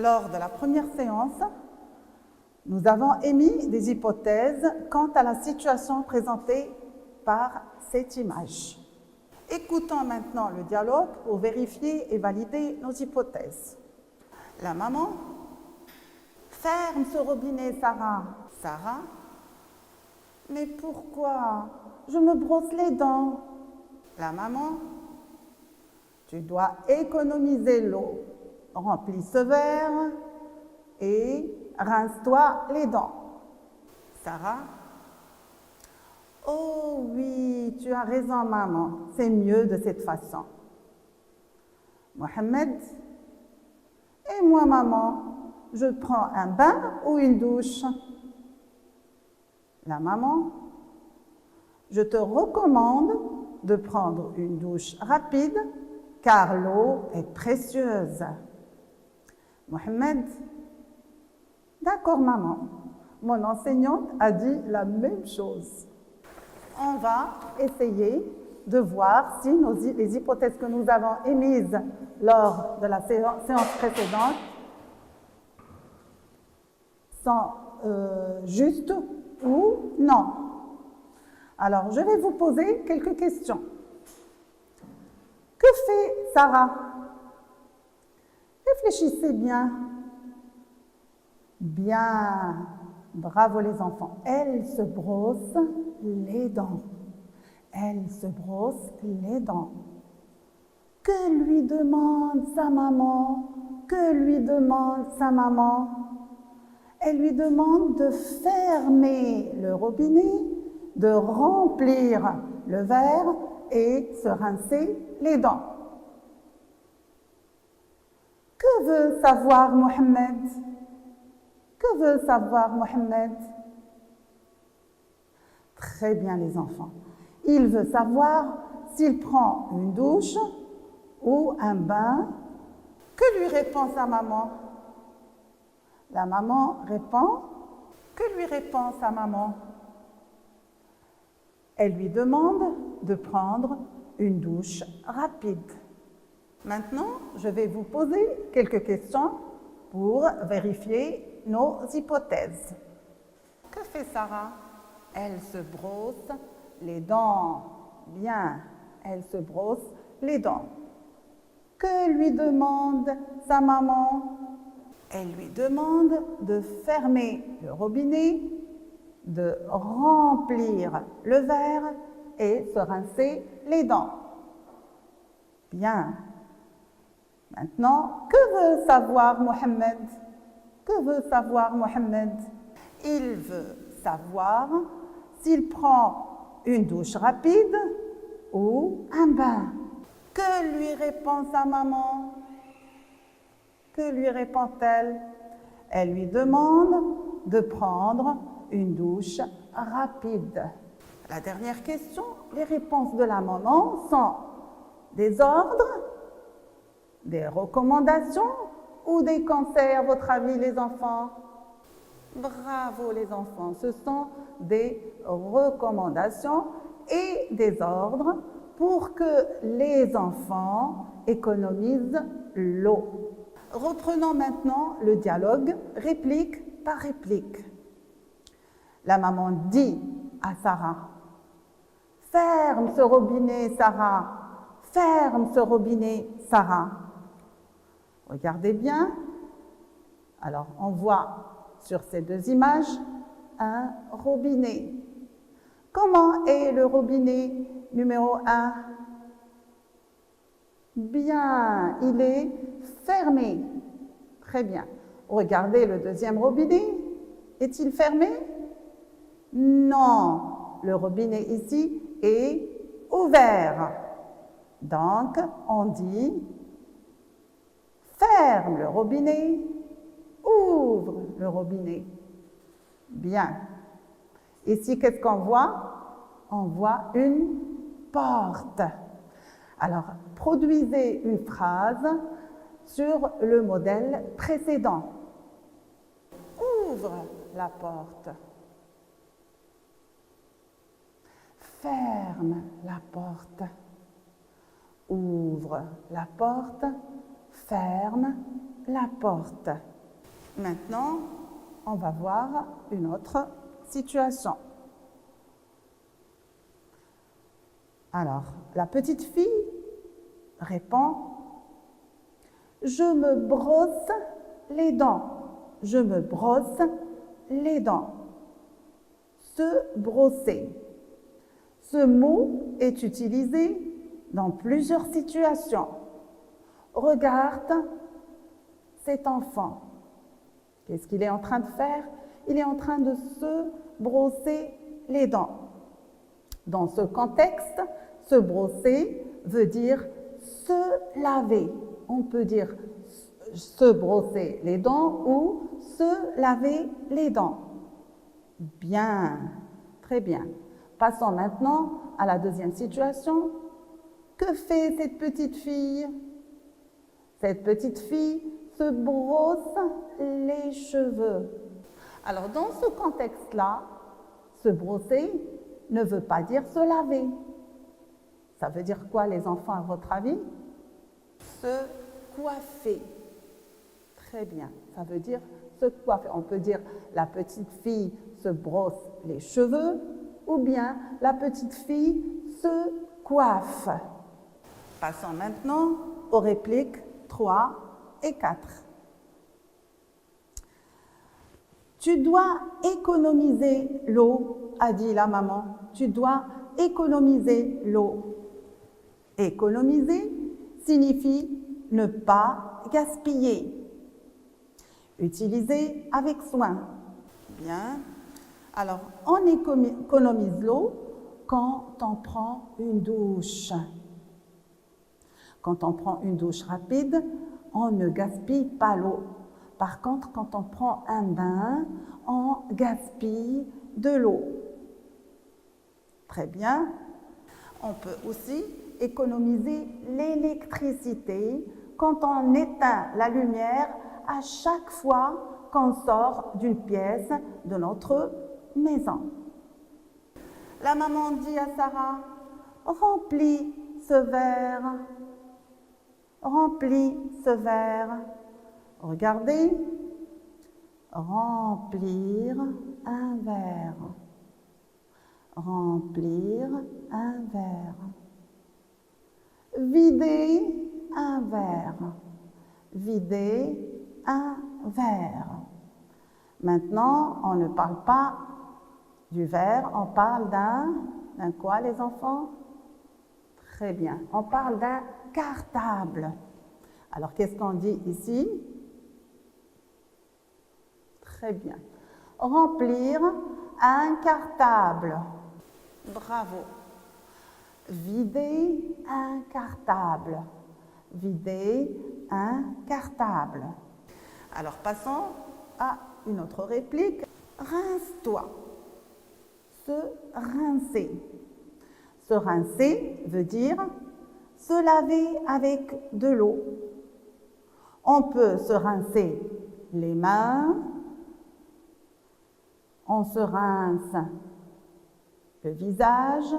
Lors de la première séance, nous avons émis des hypothèses quant à la situation présentée par cette image. Écoutons maintenant le dialogue pour vérifier et valider nos hypothèses. La maman: ferme ce robinet, Sarah. Sarah: mais pourquoi? Je me brosse les dents. La maman: tu dois économiser l'eau. Remplis ce verre et rince-toi les dents. Sarah: oh oui, tu as raison, maman, c'est mieux de cette façon. Mohamed: et moi, maman, je prends un bain ou une douche? La maman: je te recommande de prendre une douche rapide car l'eau est précieuse. Mohamed: d'accord, maman, mon enseignante a dit la même chose. On va essayer de voir si les hypothèses que nous avons émises lors de la séance précédente sont justes ou non. Alors, je vais vous poser quelques questions. Que fait Sarah? Réfléchissez bien. Bien. Bravo les enfants. Elle se brosse les dents. Elle se brosse les dents. Que lui demande sa maman? Que lui demande sa maman? Elle lui demande de fermer le robinet, de remplir le verre et se rincer les dents. Que veut savoir Mohamed? Que veut savoir Mohamed? Très bien les enfants. Il veut savoir s'il prend une douche ou un bain. Que lui répond sa maman? La maman répond. Que lui répond sa maman? Elle lui demande de prendre une douche rapide. Maintenant, je vais vous poser quelques questions pour vérifier nos hypothèses. Que fait Sarah? Elle se brosse les dents. Bien, elle se brosse les dents. Que lui demande sa maman? Elle lui demande de fermer le robinet, de remplir le verre et se rincer les dents. Bien. Maintenant, que veut savoir Mohamed? Que veut savoir Mohamed? Il veut savoir s'il prend une douche rapide ou un bain. Que lui répond sa maman? Que lui répond-elle? Elle lui demande de prendre une douche rapide. La dernière question, les réponses de la maman sont des ordres, des recommandations ou des conseils à votre avis les enfants? Bravo les enfants, ce sont des recommandations et des ordres pour que les enfants économisent l'eau. Reprenons maintenant le dialogue réplique par réplique. La maman dit à Sarah: ferme ce robinet, Sarah. Ferme ce robinet, Sarah. Regardez bien. Alors, on voit sur ces deux images un robinet. Comment est le robinet numéro 1? Bien, il est fermé. Très bien. Regardez le deuxième robinet. Est-il fermé? Non. Le robinet ici est ouvert. Donc, on dit ferme le robinet, ouvre le robinet. Bien. Ici, qu'est-ce qu'on voit? On voit une porte. Alors, produisez une phrase sur le modèle précédent. Ouvre la porte. Ferme la porte. Ouvre la porte. Ferme la porte. Maintenant, on va voir une autre situation. Alors, la petite fille répond « Je me brosse les dents. Je me brosse les dents. » Se brosser. Ce mot est utilisé dans plusieurs situations. Regarde cet enfant. Qu'est-ce qu'il est en train de faire? Il est en train de se brosser les dents. Dans ce contexte, se brosser veut dire se laver. On peut dire se brosser les dents ou se laver les dents. Bien, très bien. Passons maintenant à la deuxième situation. Que fait cette petite fille? Cette petite fille se brosse les cheveux. Alors, dans ce contexte-là, se brosser ne veut pas dire se laver. Ça veut dire quoi, les enfants, à votre avis? Se coiffer. Très bien, ça veut dire se coiffer. On peut dire la petite fille se brosse les cheveux ou bien la petite fille se coiffe. Passons maintenant aux répliques 3 et 4. Tu dois économiser l'eau, a dit la maman. Tu dois économiser l'eau. Économiser signifie ne pas gaspiller. Utiliser avec soin. Bien. Alors, on économise l'eau quand on prend une douche. Quand on prend une douche rapide, on ne gaspille pas l'eau. Par contre, quand on prend un bain, on gaspille de l'eau. Très bien. On peut aussi économiser l'électricité quand on éteint la lumière à chaque fois qu'on sort d'une pièce de notre maison. La maman dit à Sarah, remplis ce verre. Remplis ce verre. Regardez, remplir un verre. Remplir un verre. Vider un verre. Vider un verre. Maintenant, on ne parle pas du verre, on parle d'un quoi, les enfants? Très bien, on parle d'un cartable. Alors, qu'est-ce qu'on dit ici? Très bien. Remplir un cartable. Bravo. Vider un cartable. Vider un cartable. Alors, passons à une autre réplique. Rince-toi. Se rincer. Se rincer veut dire se laver avec de l'eau. On peut se rincer les mains, on se rince le visage,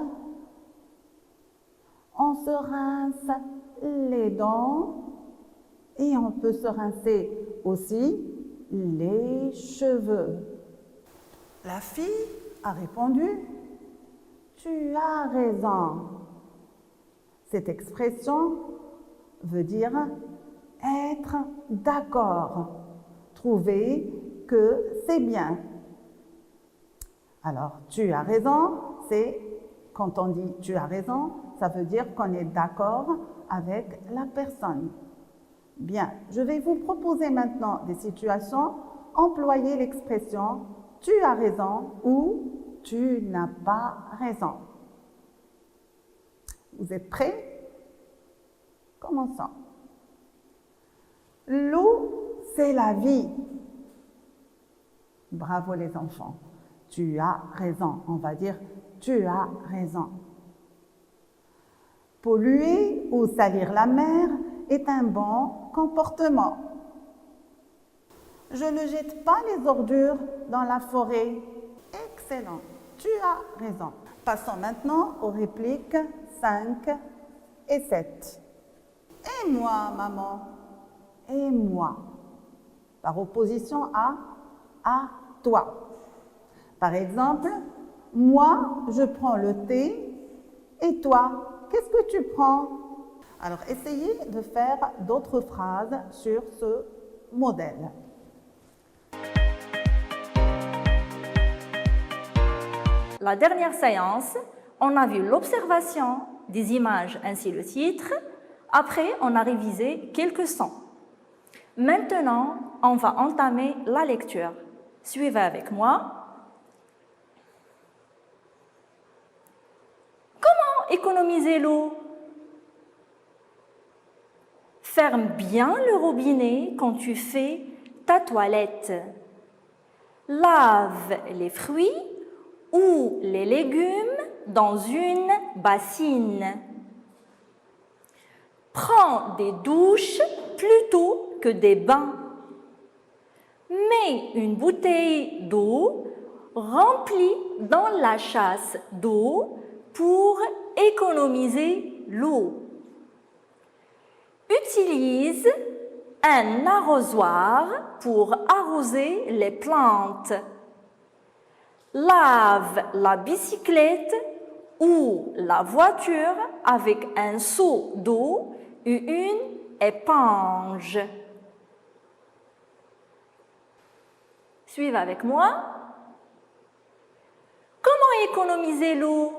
on se rince les dents et on peut se rincer aussi les cheveux. La fille a répondu « Tu as raison ». Cette expression veut dire être d'accord, trouver que c'est bien. Alors, tu as raison, c'est quand on dit tu as raison, ça veut dire qu'on est d'accord avec la personne. Bien, je vais vous proposer maintenant des situations. Employez l'expression tu as raison ou tu n'as pas raison. Vous êtes prêts? Commençons. L'eau, c'est la vie. Bravo les enfants. Tu as raison. On va dire tu as raison. Polluer ou salir la mer est un bon comportement. Je ne jette pas les ordures dans la forêt. Excellent. Tu as raison. Passons maintenant aux répliques 5 et 7. Et moi, maman? Et moi? par opposition à toi. Par exemple, moi, je prends le thé et toi, qu'est-ce que tu prends? Alors, essayez de faire d'autres phrases sur ce modèle. La dernière séance, on a vu l'observation des images ainsi le titre. Après, on a révisé quelques sons. Maintenant, on va entamer la lecture. Suivez avec moi. Comment économiser l'eau? Ferme bien le robinet quand tu fais ta toilette. Lave les fruits ou les légumes dans une bassine. Prends des douches plutôt que des bains. Mets une bouteille d'eau remplie dans la chasse d'eau pour économiser l'eau. Utilise un arrosoir pour arroser les plantes. Lave la bicyclette ou la voiture avec un seau d'eau et une éponge. Suivez avec moi. Comment économiser l'eau?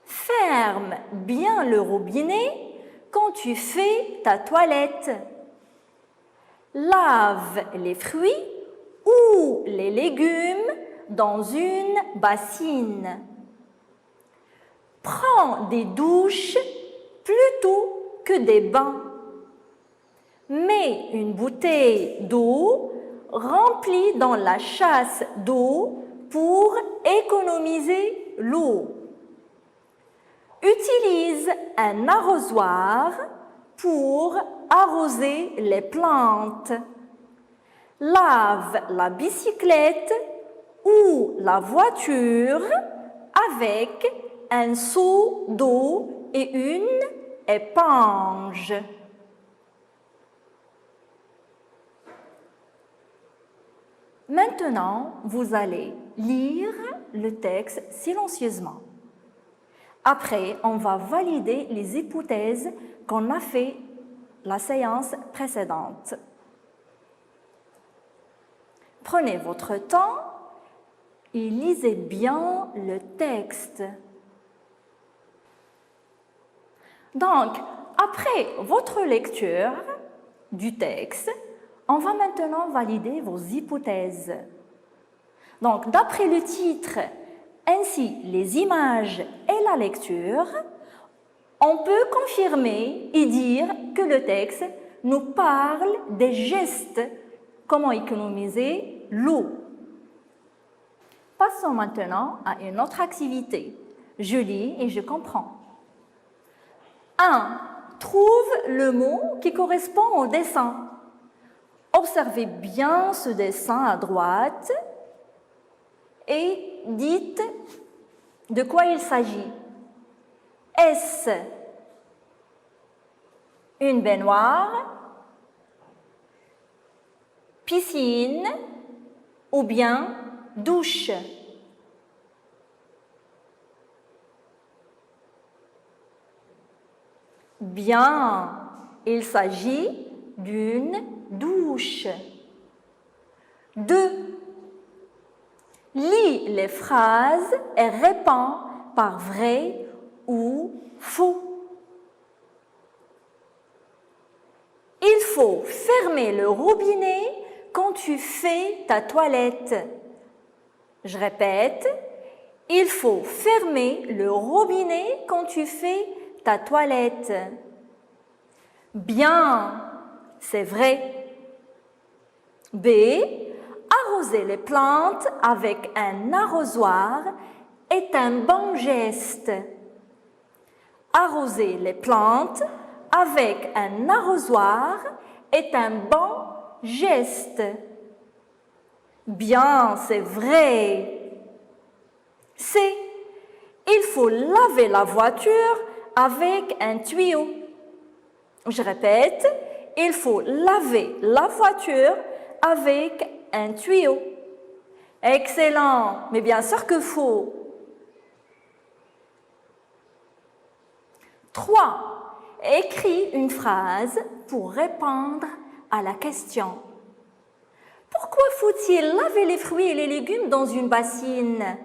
Ferme bien le robinet quand tu fais ta toilette. Lave les fruits ou les légumes dans une bassine. Prends des douches plutôt que des bains. Mets une bouteille d'eau remplie dans la chasse d'eau pour économiser l'eau. Utilise un arrosoir pour arroser les plantes. Lave la bicyclette ou la voiture avec un seau d'eau et une éponge. Maintenant, vous allez lire le texte silencieusement. Après, on va valider les hypothèses qu'on a fait la séance précédente. Prenez votre temps et lisez bien le texte. Donc, après votre lecture du texte, on va maintenant valider vos hypothèses. Donc, d'après le titre, ainsi les images et la lecture, on peut confirmer et dire que le texte nous parle des gestes, comment économiser l'eau. Passons maintenant à une autre activité. Je lis et je comprends. 1. Trouve le mot qui correspond au dessin. Observez bien ce dessin à droite et dites de quoi il s'agit. Est-ce une baignoire, piscine ou bien douche? Bien, il s'agit d'une douche. 2. Lis les phrases et réponds par vrai ou faux. Il faut fermer le robinet quand tu fais ta toilette. Je répète, il faut fermer le robinet quand tu fais ta toilette. Bien, c'est vrai. B. Arroser les plantes avec un arrosoir est un bon geste. Arroser les plantes avec un arrosoir est un bon geste. Bien, c'est vrai. C. Il faut laver la voiture avec un tuyau. Je répète, il faut laver la voiture avec un tuyau. Excellent, mais bien sûr que faux. 3. Écris une phrase pour répondre à la question. Pourquoi faut-il laver les fruits et les légumes dans une bassine?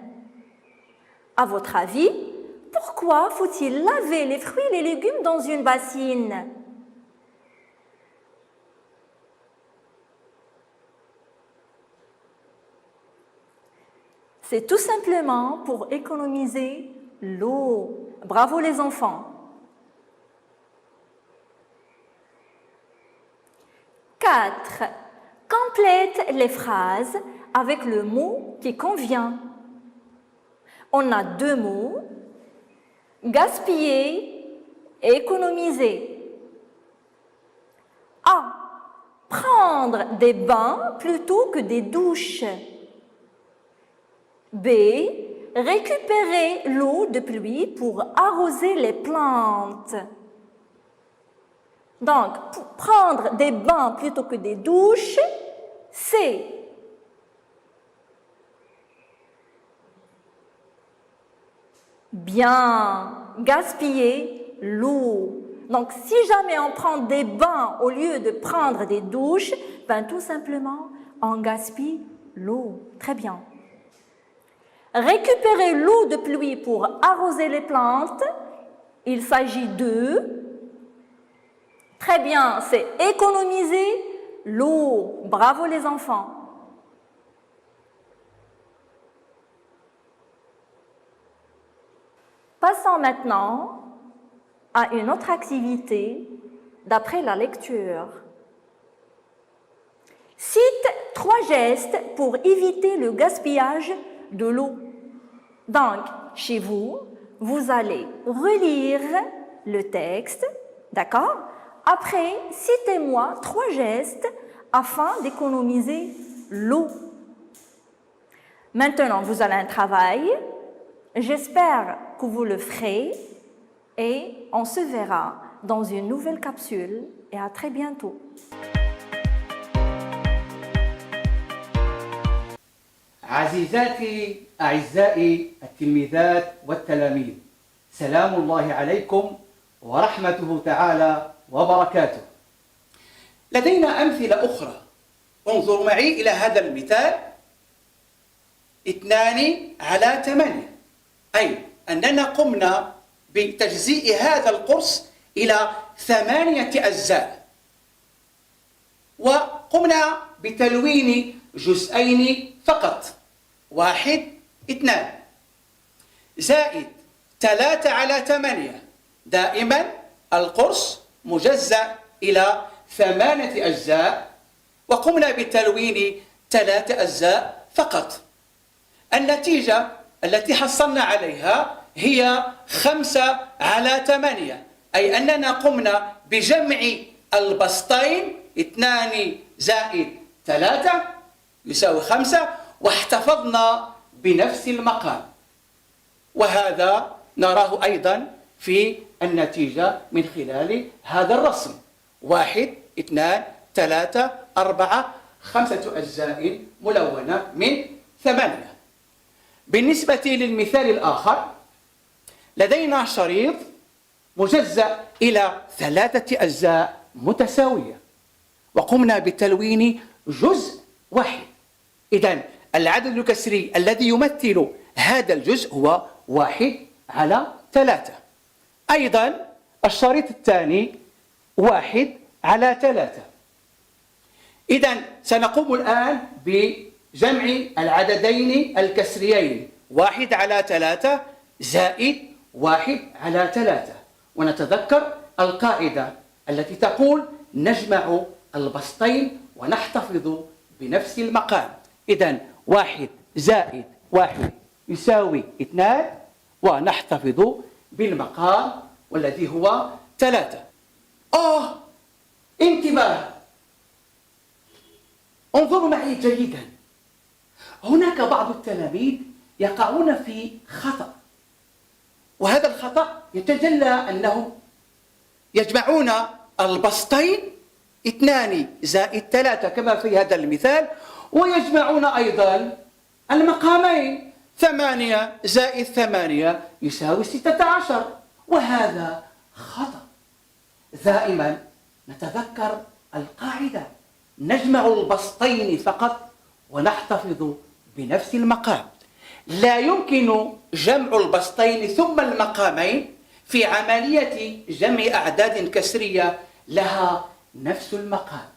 À votre avis, pourquoi faut-il laver les fruits et les légumes dans une bassine? C'est tout simplement pour économiser l'eau. Bravo les enfants. 4. Complète les phrases avec le mot qui convient. On a 2 mots, gaspiller et économiser. A. Prendre des bains plutôt que des douches. B. Récupérer l'eau de pluie pour arroser les plantes. Donc, pour prendre des bains plutôt que des douches, c'est bien gaspiller l'eau. Donc, si jamais on prend des bains au lieu de prendre des douches, ben tout simplement, on gaspille l'eau. Très bien. Récupérer l'eau de pluie pour arroser les plantes, il s'agit de... Très bien, c'est économiser l'eau. Bravo les enfants. Passons maintenant à une autre activité d'après la lecture. Cite 3 gestes pour éviter le gaspillage de l'eau. Donc, chez vous, vous allez relire le texte, d'accord? Après, citez-moi 3 gestes afin d'économiser l'eau. Maintenant, vous avez un travail. J'espère que vous le ferez et on se verra dans une nouvelle capsule et à très bientôt. عزيزاتي أعزائي التلميذات والتلاميذ، سلام الله عليكم ورحمته تعالى وبركاته. لدينا أمثلة أخرى. انظروا معي إلى هذا المثال 2/8، أي أننا قمنا بتجزيء هذا القرص إلى 8 أجزاء، وقمنا بتلوين جزئين فقط، 1 2 زائد 3/8. دائما القرص مجزأ إلى 8 أجزاء، وقمنا بتلوين 3 أجزاء فقط. النتيجة التي حصلنا عليها هي 5/8، أي أننا قمنا بجمع البسطين 2 زائد 3 يساوي 5، واحتفظنا بنفس المقام. وهذا نراه أيضا في النتيجة من خلال هذا الرسم، 1 2 3 4 5 أجزاء ملونة من 8. بالنسبة للمثال الآخر، لدينا شريط مجزأ إلى 3 أجزاء متساوية، وقمنا بتلوين جزء واحد. إذن العدد الكسري الذي يمثل هذا الجزء هو 1/3. أيضا الشريط الثاني 1/3. إذن سنقوم الآن بجمع العددين الكسريين 1/3 زائد 1/3، ونتذكر القاعدة التي تقول نجمع البسطين ونحتفظ بنفس المقام. إذن 1 زائد 1 يساوي 2، ونحتفظ بالمقام والذي هو 3. انتباه، انظروا معي جيدا. هناك بعض التلاميذ يقعون في خطأ، وهذا الخطأ يتجلى أنهم يجمعون البسطين 2 زائد 3 كما في هذا المثال، ويجمعون أيضا المقامين، 8 زائد 8 يساوي 16، وهذا خطأ. دائما نتذكر القاعدة: نجمع البسطين فقط ونحتفظ بنفس المقام. لا يمكن جمع البسطين ثم المقامين في عملية جمع أعداد كسرية لها نفس المقام.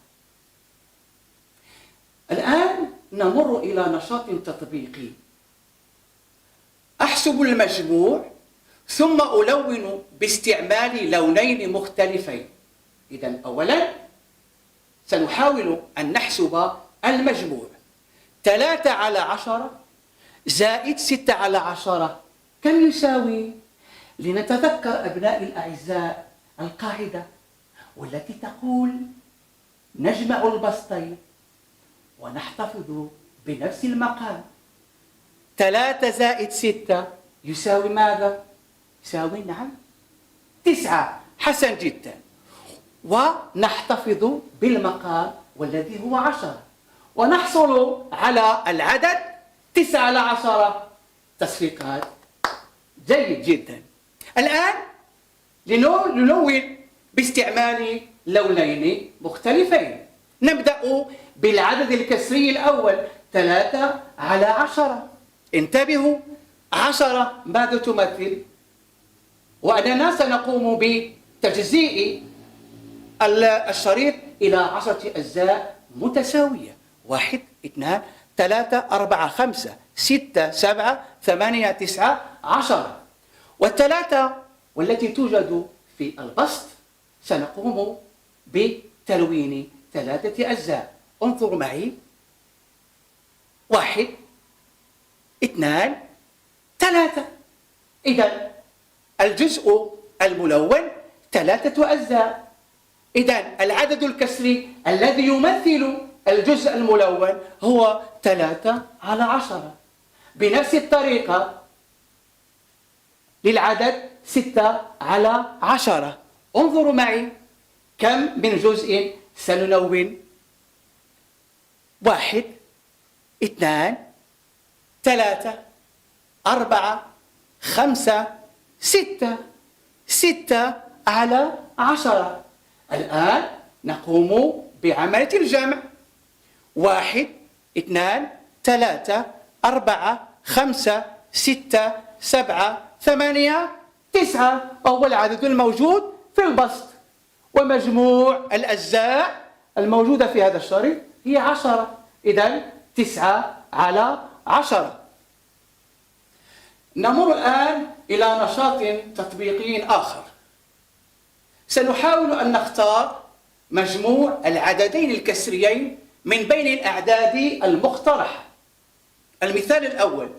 الآن نمر إلى نشاط تطبيقي. أحسب المجموع ثم ألون باستعمال لونين مختلفين. إذن أولا سنحاول أن نحسب المجموع. 3 على 10 زائد 6 على 10 كم يساوي؟ لنتذكر أبناء الأعزاء القاعدة والتي تقول: نجمع البسطين ونحتفظ بنفس المقام. 3 زائد 6 يساوي ماذا؟ يساوي نعم 9. حسن جدا. ونحتفظ بالمقام والذي هو 10، ونحصل على العدد 9 على 10. تصفيقات جيد جدا. الآن لنلون باستعمال لونين مختلفين. نبدأ بالعدد الكسري الأول، 3 على 10. انتبهوا، 10 ماذا تمثل؟ وأننا سنقوم بتجزيء الشريط إلى 10 أجزاء متساوية: 1 2 3 4 5 6 7 8 9 10. والثلاثة والتي توجد في البسط سنقوم بتلوين 3 أجزاء. انظروا معي: 1 2 3. إذن الجزء الملون 3 أجزاء. إذن العدد الكسري الذي يمثل الجزء الملون هو 3 على 10. بنفس الطريقة للعدد 6 على 10. انظروا معي كم من جزء سنلون: 1 2 3 4 5 6 6 على 10. الآن نقوم بعملية الجمع: 1 2 3 4 5 6 7 8 9، وهو العدد الموجود في البسط. ومجموع الأجزاء الموجودة في هذا الشريط هي 10. إذن 9 على 10. نمر الآن إلى نشاط تطبيقي آخر. سنحاول أن نختار مجموع العددين الكسريين من بين الأعداد المقترحة. المثال الأول: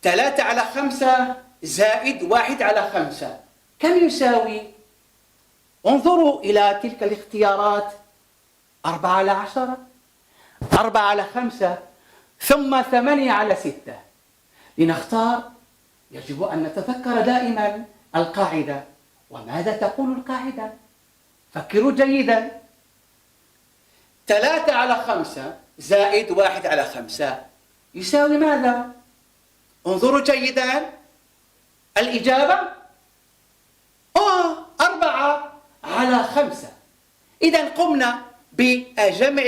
3 على 5 زائد 1 على 5 كم يساوي؟ انظروا إلى تلك الاختيارات: 4 على 10 4 على 5 ثم 8 على 6. لنختار يجب أن نتذكر دائما القاعدة. وماذا تقول القاعدة؟ فكروا جيدا. 3 على 5 زائد 1 على 5 يساوي ماذا؟ انظروا جيدا. الإجابة 4 على 5. إذن قمنا بجمع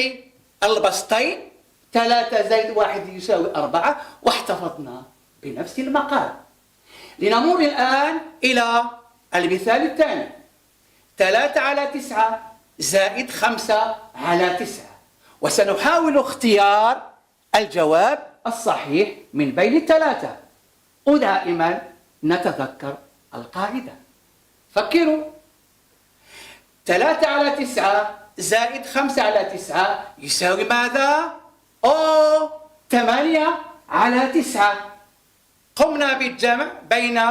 البسطين: 3 زائد 1 يساوي 4، واحتفظنا بنفس المقام. لنمر الآن إلى المثال الثاني: 3 على 9 زائد 5 على 9. وسنحاول اختيار الجواب الصحيح من بين الثلاثة. ودائما نتذكر القاعدة. فكروا: 3 على 9 زائد 5 على 9 يساوي ماذا؟ 8 على 9. قمنا بالجمع بين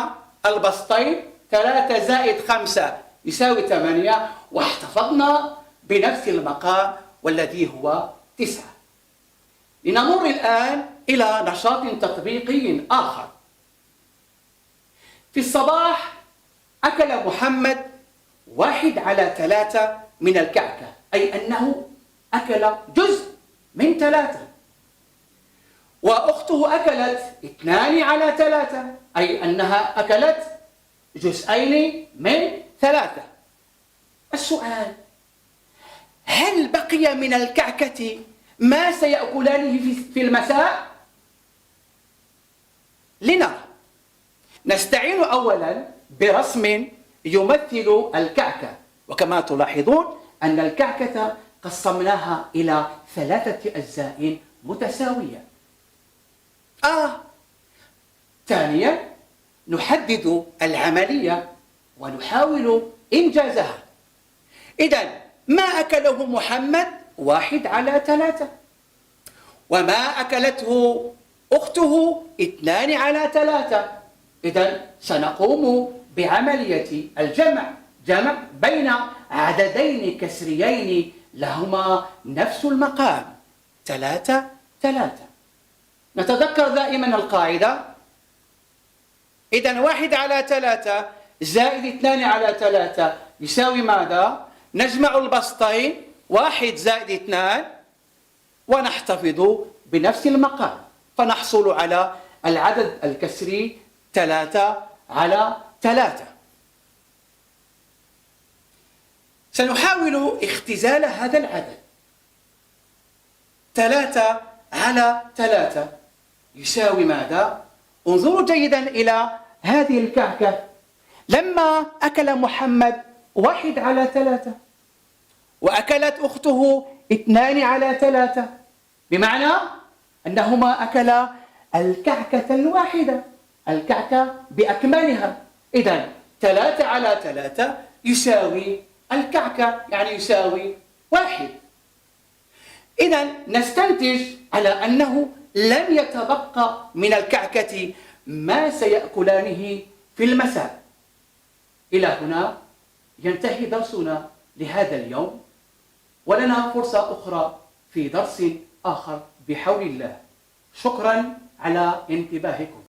البسطين: 3 زائد 5 يساوي 8، واحتفظنا بنفس المقام والذي هو 9. لنمر الآن إلى نشاط تطبيقي آخر. في الصباح أكل محمد 1 على 3 من الكعكة، أي أنه أكل جزء من 3، وأخته أكلت 2/3، أي أنها أكلت جزئين من 3. السؤال: هل بقي من الكعكة ما سيأكلانه في المساء؟ لنرى. نستعين أولا برسم يمثل الكعكة، وكما تلاحظون أن الكعكة قسمناها إلى 3 أجزاء متساوية. ثانيا نحدد العملية ونحاول إنجازها. إذن ما أكله محمد 1/3، وما أكلته أخته 2/3. إذن سنقوم بعملية الجمع، جمع بين عددين كسريين لهما نفس المقام 3/3. نتذكر دائما القاعدة. إذن 1/3 زائد 2/3 يساوي ماذا؟ نجمع البسطين 1 زائد 2 ونحتفظ بنفس المقام، فنحصل على العدد الكسري 3/3. سنحاول اختزال هذا العدد. 3/3 يساوي ماذا؟ انظروا جيدا إلى هذه الكعكة. لما أكل محمد 1/3 وأكلت أخته 2/3، بمعنى أنهما أكلا الكعكة الواحدة، الكعكة بأكملها. إذن 3/3 يساوي الكعكة، يعني يساوي 1. إذن نستنتج على أنه لم يتبقى من الكعكة ما سيأكلانه في المساء. إلى هنا ينتهي درسنا لهذا اليوم، ولنا فرصة أخرى في درس آخر بحول الله. شكرا على انتباهكم.